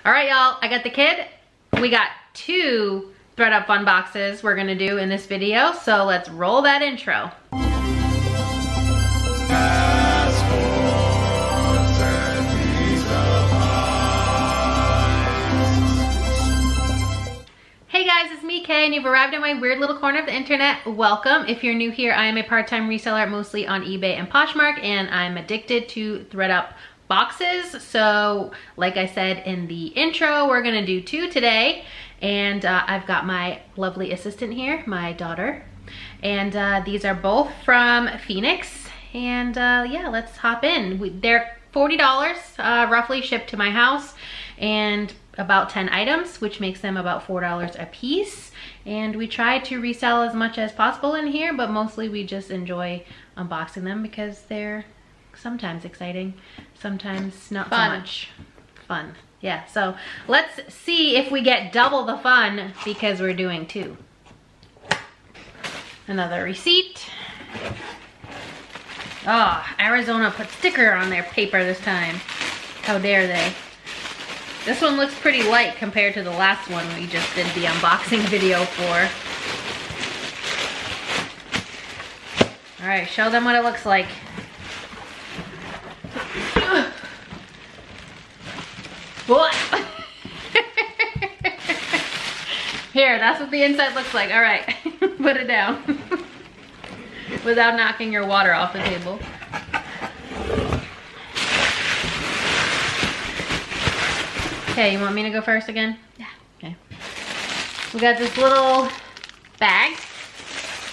All right, y'all, I got the kid. We got 2 ThredUp Fun Boxes we're gonna do in this video, so let's roll that intro. Hey guys, it's me, Kay, and you've arrived at my weird little corner of the internet. Welcome. If you're new here, I am a part-time reseller, mostly on eBay and Poshmark, and I'm addicted to ThredUp boxes. So like I said in the intro, we're gonna do 2 today, and I've got my lovely assistant here, my daughter, and these are both from Phoenix, and yeah, let's hop in. They're $40 roughly shipped to my house, and about 10 items, which makes them about $4 a piece. And we try to resell as much as possible in here, but mostly we just enjoy unboxing them because they're sometimes exciting, sometimes not so much fun. Yeah, so let's see if we get double the fun because we're doing 2. Another receipt. Oh, Arizona put sticker on their paper this time. How dare they? This one looks pretty light compared to the last one we just did the unboxing video for. All right, show them what it looks like. What? Here, that's what the inside looks like. All right, put it down without knocking your water off the table. Okay, you want me to go first again? Yeah. Okay. We got this little bag.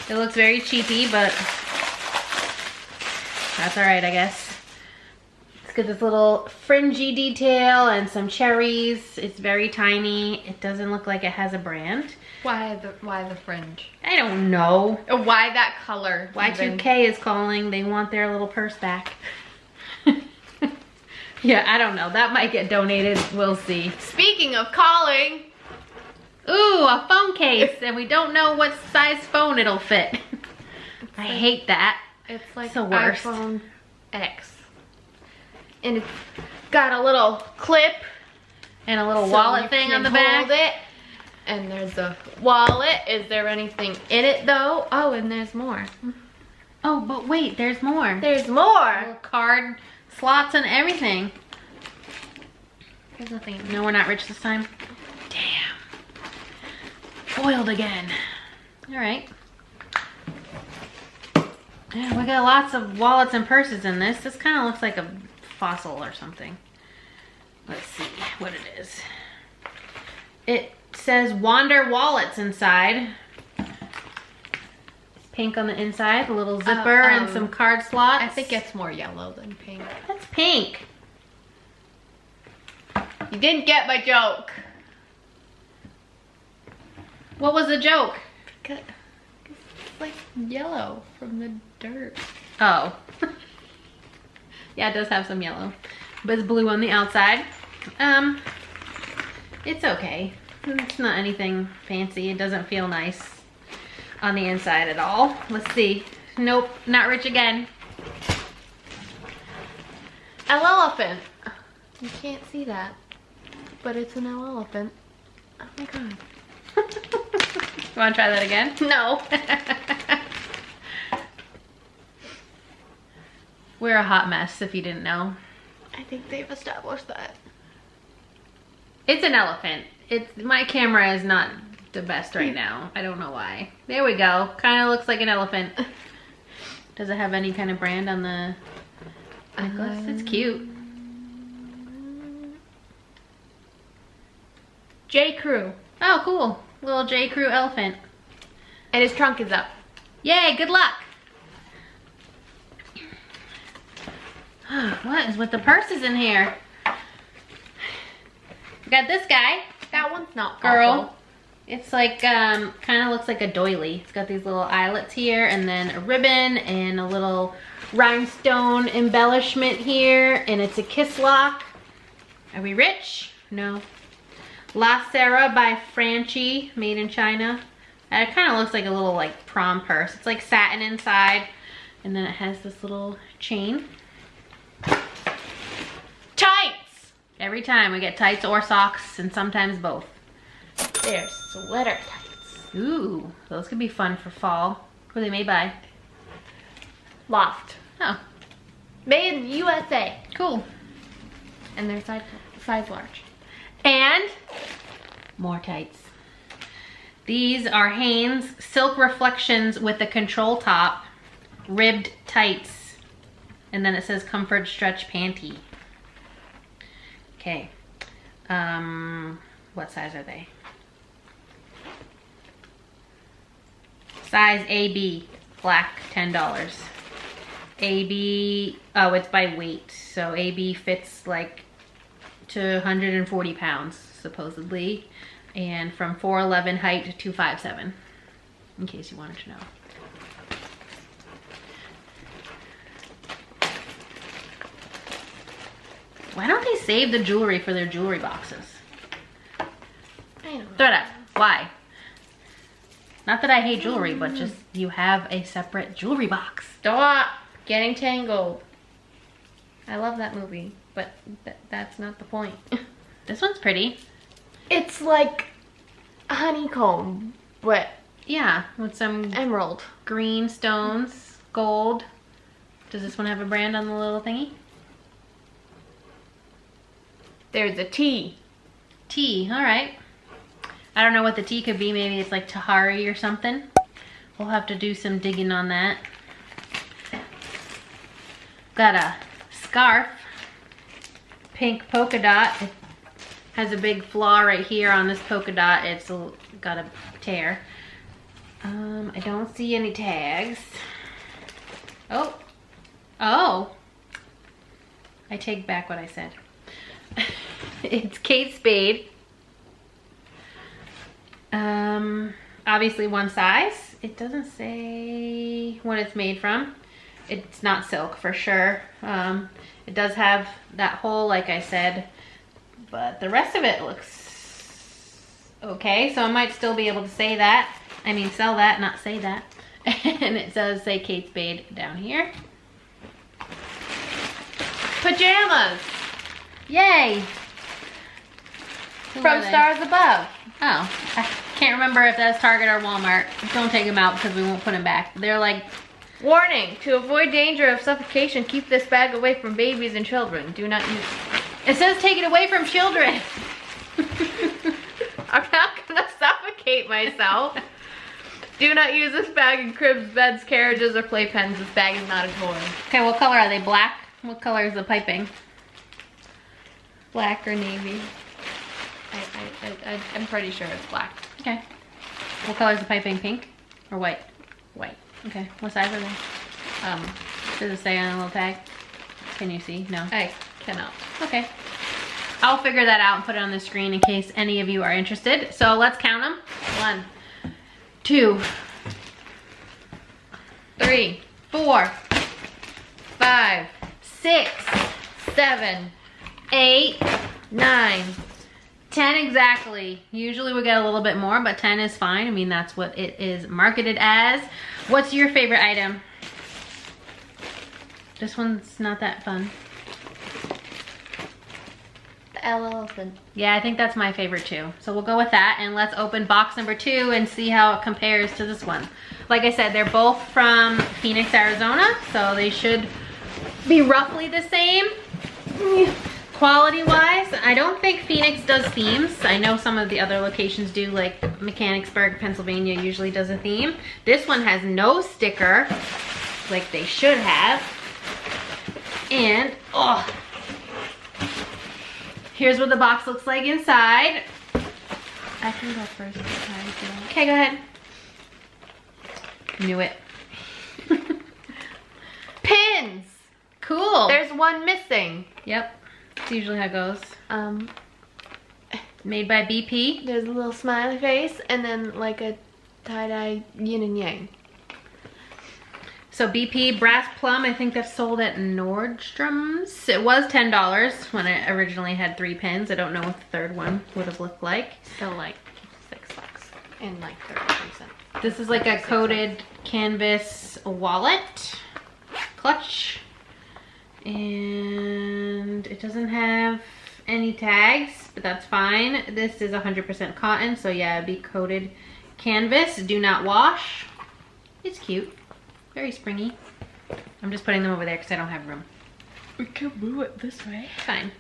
It looks very cheapy, but that's all right, I guess. Let's get this little fringy detail and some cherries. It's very tiny. It doesn't look like it has a brand. Why the fringe? I don't know. Why that color? Y2K is calling. They want their little purse back. Yeah, I don't know. That might get donated. We'll see. Speaking of calling. Ooh, a phone case. And we don't know what size phone it'll fit. I hate that. It's like the worst. iPhone X. And it's got a little clip. And a little wallet thing on the back. It. And there's a wallet. Is there anything in it though? Oh, and there's more. Oh, but wait, there's more. There's more. Little card slots and everything. There's nothing. No, we're not rich this time. Damn. Foiled again. All right. Yeah, we got lots of wallets and purses in this. This kind of looks like a fossil or something. Let's see what it is. It says Wander Wallets inside. Pink on the inside, a little zipper and some card slots. I think it's more yellow than pink. That's pink. You didn't get my joke. What was the joke? Because it's like yellow from the dirt. Oh. Yeah, it does have some yellow. But it's blue on the outside. It's okay. It's not anything fancy. It doesn't feel nice on the inside at all. Let's see. Nope, not rich again. An elephant. You can't see that, but it's an elephant. Oh my god. You want to try that again? No. We're a hot mess if you didn't know. I think they've established that. It's an elephant. My camera is not the best right now. I don't know why. There we go. Kind of looks like an elephant. Does it have any kind of brand on the necklace? It's cute. J. Crew. Oh, cool. Little J. Crew elephant. And his trunk is up. Yay, good luck. What is with the purses in here? We got this guy. That one's not girl. awful. It's like, kind of looks like a doily. It's got these little eyelets here and then a ribbon and a little rhinestone embellishment here. And it's a kiss lock. Are we rich? No. La Sarah by Franchi, made in China. It kind of looks like a little like prom purse. It's like satin inside. And then it has this little chain. Tights! Every time we get tights or socks, and sometimes both. They're sweater tights. Ooh, those could be fun for fall. Who are they made by? Loft. Oh, Made in the USA. cool. And they're size large. And more tights. These are Hanes Silk Reflections with the control top, ribbed tights, and then it says Comfort Stretch Panty. Okay, what size are they? Size AB, black, $10. AB, oh, it's by weight, so AB fits like to 140 pounds, supposedly, and from 4'11" height to 5'7", in case you wanted to know. Why don't they save the jewelry for their jewelry boxes? I don't know. ThredUp, why? Not that I hate jewelry, but just you have a separate jewelry box. Stop getting tangled. I love that movie, but that's not the point. This one's pretty. It's like honeycomb, but Yeah, with some emerald. green stones, gold. Does this one have a brand on the little thingy? There's a T. T, all right. I don't know what the T could be. Maybe it's like Tahari or something. We'll have to do some digging on that. Got a scarf, pink polka dot. It has a big flaw right here on this polka dot. It's got a tear. I don't see any tags. Oh, I take back what I said. It's Kate Spade. Obviously one size. It doesn't say what it's made from. It's not silk for sure. It does have that hole, like I said, but the rest of it looks okay. So I might still be able to say that. I mean, sell that, not say that. And it does say Kate Spade down here. Pajamas Yay! Who are from they? Stars Above. Oh, I can't remember if that's Target or Walmart. Don't take them out because we won't put them back. They're like, Warning, to avoid danger of suffocation, keep this bag away from babies and children. Do not use it. it says take it away from children. I'm not gonna suffocate myself. Do not use this bag in cribs, beds, carriages, or playpens. This bag is not a toy. Okay, what color are they? Black? What color is the piping? Black or navy. I'm pretty sure it's black. Okay. What color is the piping? Pink or white? White. Okay. What size are they? Does it say on a little tag? Can you see? No. I cannot. Okay. I'll figure that out and put it on the screen in case any of you are interested. So let's count them. 1, 2, 3, 4, 5, 6, 7, 8, 9. 10 exactly. Usually we get a little bit more, but 10 is fine. I mean, that's what it is marketed as. What's your favorite item? This one's not that fun. The elephant. Yeah, I think that's my favorite too. So we'll go with that, and let's open box number 2 and see how it compares to this one. Like I said, they're both from Phoenix, Arizona, so they should be roughly the same. Quality wise, I don't think Phoenix does themes. I know some of the other locations do, like Mechanicsburg, Pennsylvania usually does a theme. This one has no sticker, like they should have. And, oh, here's what the box looks like inside. I can go first. Okay, go ahead. Knew it. Pins! Cool. There's one missing. Yep. That's usually how it goes. Made by BP. There's a little smiley face and then like a tie-dye yin and yang. So BP Brass Plum, I think that's sold at Nordstrom's. It was $10 when it originally had 3 pins. I don't know what the third one would have looked like. Still like $6 and like 33 cents. This is like a coated canvas wallet, clutch, and it doesn't have any tags, but that's fine. This is 100% cotton, so yeah, it'd be coated canvas. Do not wash. It's cute. Very springy. I'm just putting them over there because I don't have room. We could move it this way. Fine.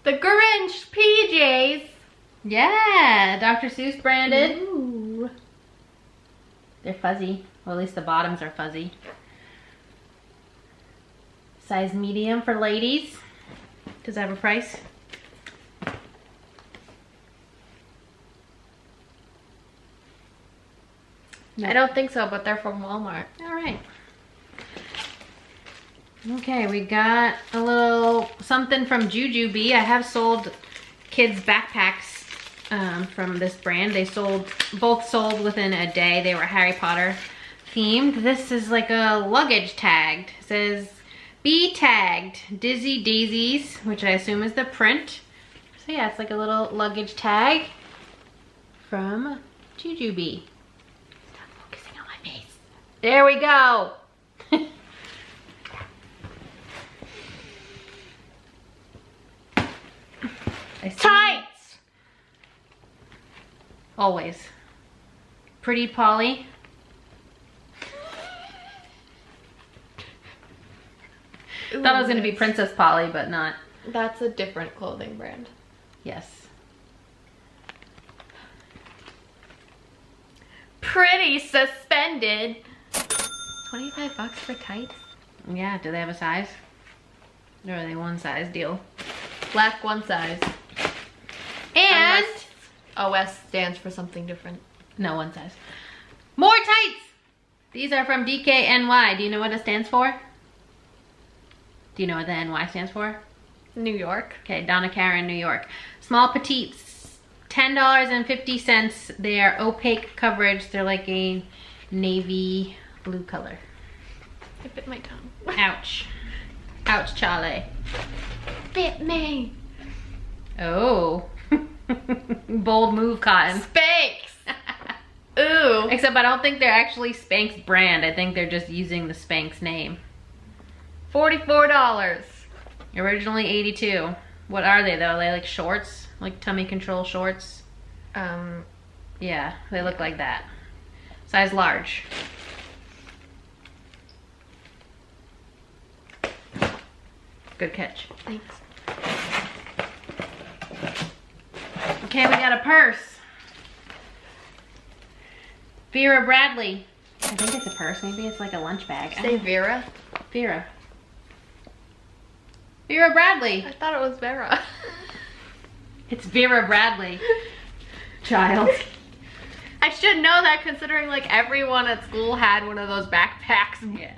The Grinch PJs. Yeah, Dr. Seuss branded. Ooh. They're fuzzy. Well, at least the bottoms are fuzzy. Size medium for ladies. Does that have a price? I don't think so, but they're from Walmart. All right. Okay, we got a little something from Jujubee. I have sold kids backpacks from this brand. They both sold within a day. They were Harry Potter themed. This is like a luggage tagged. It says, be tagged, Dizzy Daisies, which I assume is the print. So yeah, it's like a little luggage tag from Jujubee. Stop focusing on my face. There we go. Tights! Always. Pretty Polly. Thought it was gonna be Princess Polly, but not. That's a different clothing brand. Yes. Pretty suspended. 25 bucks for tights? Yeah, do they have a size? Or are they one size deal? Black one size. And Unless OS stands for something different. no, one size. More tights! These are from DKNY. Do you know what it stands for? Do you know what the NY stands for? New York. Okay, Donna Karen, New York. Small petites, $10.50. They are opaque coverage. They're like a navy blue color. I bit my tongue. Ouch. Ouch, Charlie. Bit me. Oh. Bold move, Cotton. Spanx. Ooh. Except I don't think they're actually Spanx brand. I think they're just using the Spanx name. $44. Originally 82. What are they though? Are they like shorts? Like tummy control shorts? Yeah, they look like that. Size large. Good catch. Thanks. Okay, we got a purse. Vera Bradley. I think it's a purse. Maybe it's like a lunch bag. Say Vera. Vera. Vera Bradley. I thought it was Vera. It's Vera Bradley. Child. I should know that considering like everyone at school had one of those backpacks. Yeah.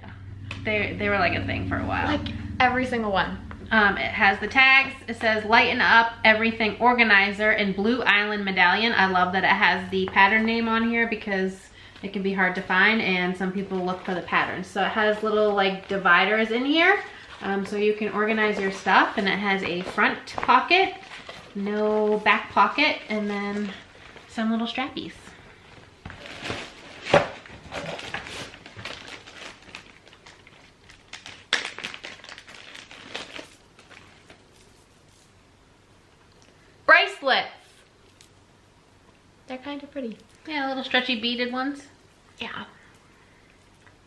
They were like a thing for a while. Like every single one. It has the tags. It says Lighten Up Everything Organizer in Blue Island Medallion. I love that it has the pattern name on here because it can be hard to find and some people look for the patterns. So it has little like dividers in here so you can organize your stuff, and it has a front pocket, no back pocket, and then some little strappies. Bracelets. They're kind of pretty. Yeah, little stretchy beaded ones. Yeah.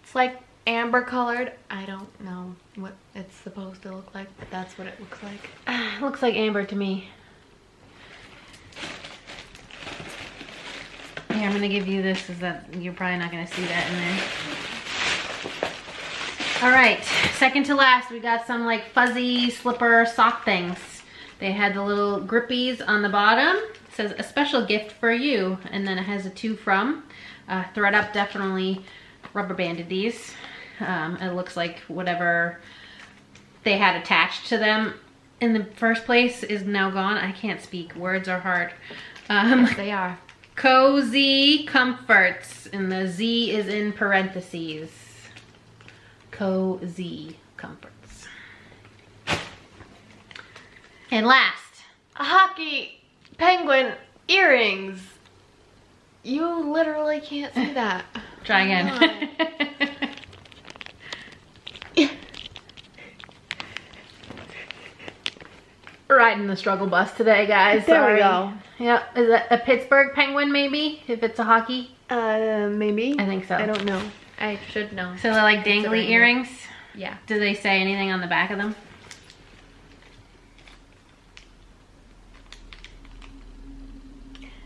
It's like amber colored. I don't know what it's supposed to look like, but that's what it looks like. Looks like amber to me. Here, I'm gonna give you this because that you're probably not gonna see that in there. All right, second to last, we got some like fuzzy slipper sock things. They had the little grippies on the bottom. It says a special gift for you, and then it has a to from. ThredUp definitely rubber banded these. It looks like whatever they had attached to them in the first place is now gone. I can't speak, words are hard. They are. Cozy Comforts, and the Z is in parentheses. Cozy Comforts. And last, A hockey penguin earrings. You literally can't see that. try again. riding the struggle bus today, guys. There we Sorry. go. Yep. Is that a Pittsburgh Penguin, maybe? If it's a hockey? Maybe. I think so. I don't know. I should know. So they're like dangly earrings? Yeah. Do they say anything on the back of them?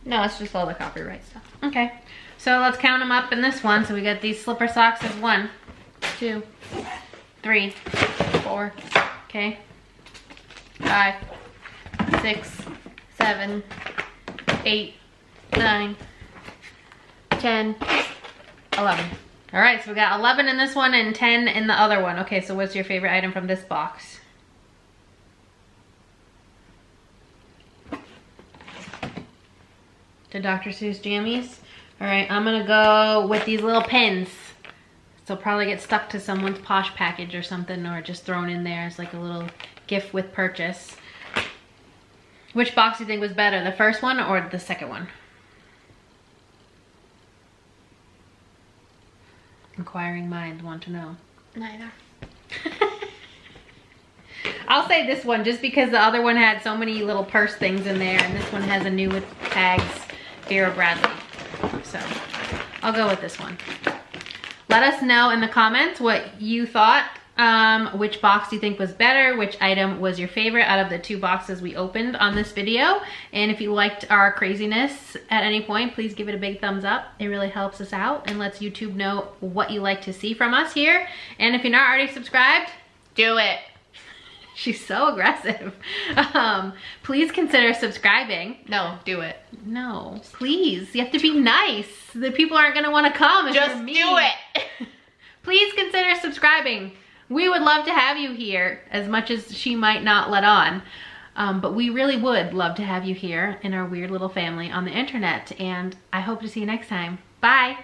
No, it's just all the copyright stuff. Okay. So let's count them up in this one. So we got these slipper socks as 1, 2, 3, 4. Okay. 5, 6, 7, 8, 9, 10, 11. All right, so we got 11 in this one and 10 in the other one. Okay, so what's your favorite item from this box? The Dr. Seuss jammies. All right, I'm gonna go with these little pins. So probably get stuck to someone's Posh package or something, or just thrown in there as like a little gift with purchase. Which box do you think was better, the first one or the second one? Inquiring minds want to know. Neither. I'll say this one just because the other one had so many little purse things in there, and this one has a new with tags, Vera Bradley. So I'll go with this one. Let us know in the comments what you thought. Which box do you think was better? Which item was your favorite out of the 2 boxes we opened on this video? And if you liked our craziness at any point, please give it a big thumbs up. It really helps us out and lets YouTube know what you like to see from us here. And if you're not already subscribed, Do it. she's so aggressive. Please consider subscribing. No, do it. No, please. You have to be nice. The people aren't gonna want to come if Just you're mean. do it. Please consider subscribing. We would love to have you here, as much as she might not let on. But we really would love to have you here in our weird little family on the internet. And I hope to see you next time. Bye.